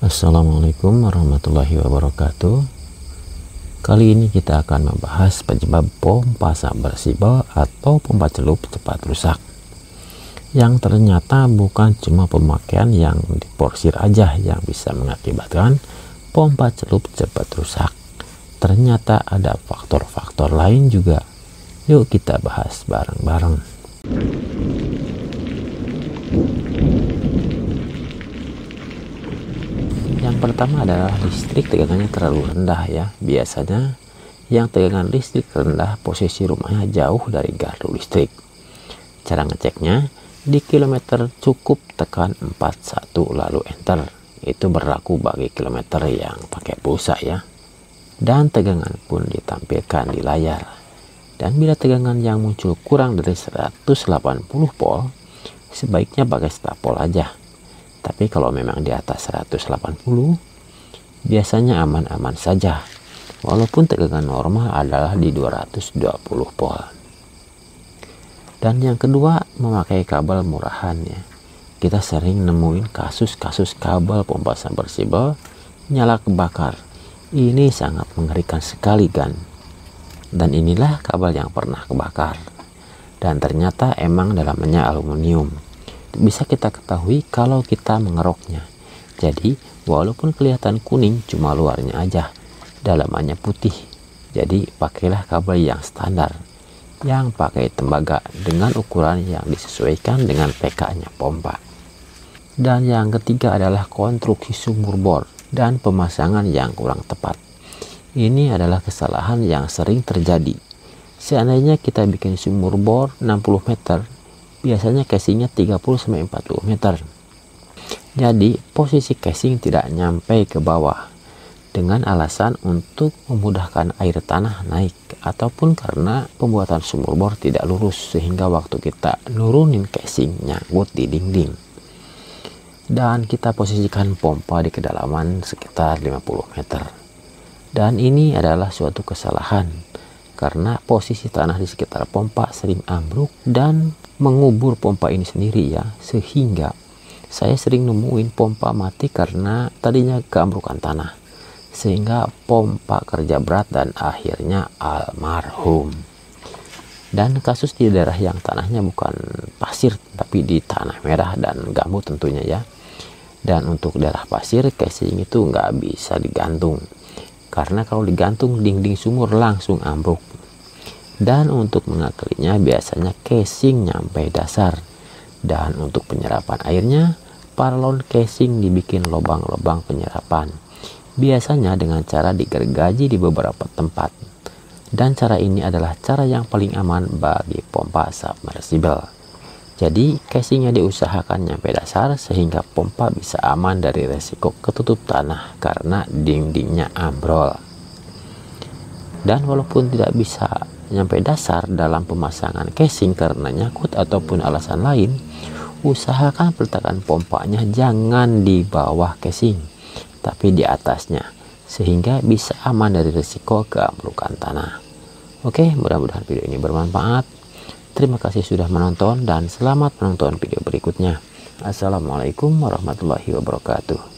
Assalamualaikum warahmatullahi wabarakatuh. Kali ini kita akan membahas penyebab pompa submersible atau pompa celup cepat rusak, yang ternyata bukan cuma pemakaian yang diporsir aja yang bisa mengakibatkan pompa celup cepat rusak. Ternyata ada faktor-faktor lain juga. Yuk kita bahas bareng-bareng. Yang pertama adalah listrik tegangannya terlalu rendah ya. Biasanya yang tegangan listrik rendah posisi rumahnya jauh dari gardu listrik. Cara ngeceknya, di kilometer cukup tekan 41 lalu enter. Itu berlaku bagi kilometer yang pakai pulsa ya. Dan tegangan pun ditampilkan di layar. Dan bila tegangan yang muncul kurang dari 180 volt, sebaiknya pakai stapol aja. Tapi kalau memang di atas 180, biasanya aman-aman saja. Walaupun tegangan normal adalah di 220 volt. Dan yang kedua, memakai kabel murahan ya. Kita sering nemuin kasus-kasus kabel pompa submersible nyala kebakar. Ini sangat mengerikan sekali kan. Dan inilah kabel yang pernah kebakar. Dan ternyata emang dalamnya aluminium. Bisa kita ketahui kalau kita mengeroknya. Jadi walaupun kelihatan kuning cuma luarnya aja, dalamannya putih. Jadi pakailah kabel yang standar, yang pakai tembaga dengan ukuran yang disesuaikan dengan PK-nya pompa. Dan yang ketiga adalah konstruksi sumur bor dan pemasangan yang kurang tepat. Ini adalah kesalahan yang sering terjadi. Seandainya kita bikin sumur bor 60 meter, biasanya casingnya 30-40 meter. Jadi posisi casing tidak nyampe ke bawah dengan alasan untuk memudahkan air tanah naik, ataupun karena pembuatan sumur bor tidak lurus sehingga waktu kita nurunin casing nyangkut di dinding. Dan kita posisikan pompa di kedalaman sekitar 50 meter. Dan ini adalah suatu kesalahan karena posisi tanah di sekitar pompa sering ambruk dan mengubur pompa ini sendiri ya, sehingga saya sering nemuin pompa mati karena tadinya keambrukan tanah, sehingga pompa kerja berat dan akhirnya almarhum. Dan kasus di daerah yang tanahnya bukan pasir tapi di tanah merah dan gambut tentunya ya. Dan untuk daerah pasir, casing itu nggak bisa digantung karena kalau digantung dinding sumur langsung ambruk. Dan untuk mengakalinya biasanya casing nyampe dasar. Dan untuk penyerapan airnya, paralon casing dibikin lubang-lubang penyerapan. Biasanya dengan cara digergaji di beberapa tempat. Dan cara ini adalah cara yang paling aman bagi pompa submersible. Jadi casingnya diusahakan nyampe dasar sehingga pompa bisa aman dari resiko ketutup tanah karena dindingnya ambrol. Dan walaupun tidak bisa nyampe dasar dalam pemasangan casing karena nyangkut ataupun alasan lain, usahakan peletakan pompanya jangan di bawah casing tapi di atasnya sehingga bisa aman dari risiko keambrukan tanah. Oke, mudah-mudahan video ini bermanfaat. Terima kasih sudah menonton dan selamat menonton video berikutnya. Assalamualaikum warahmatullahi wabarakatuh.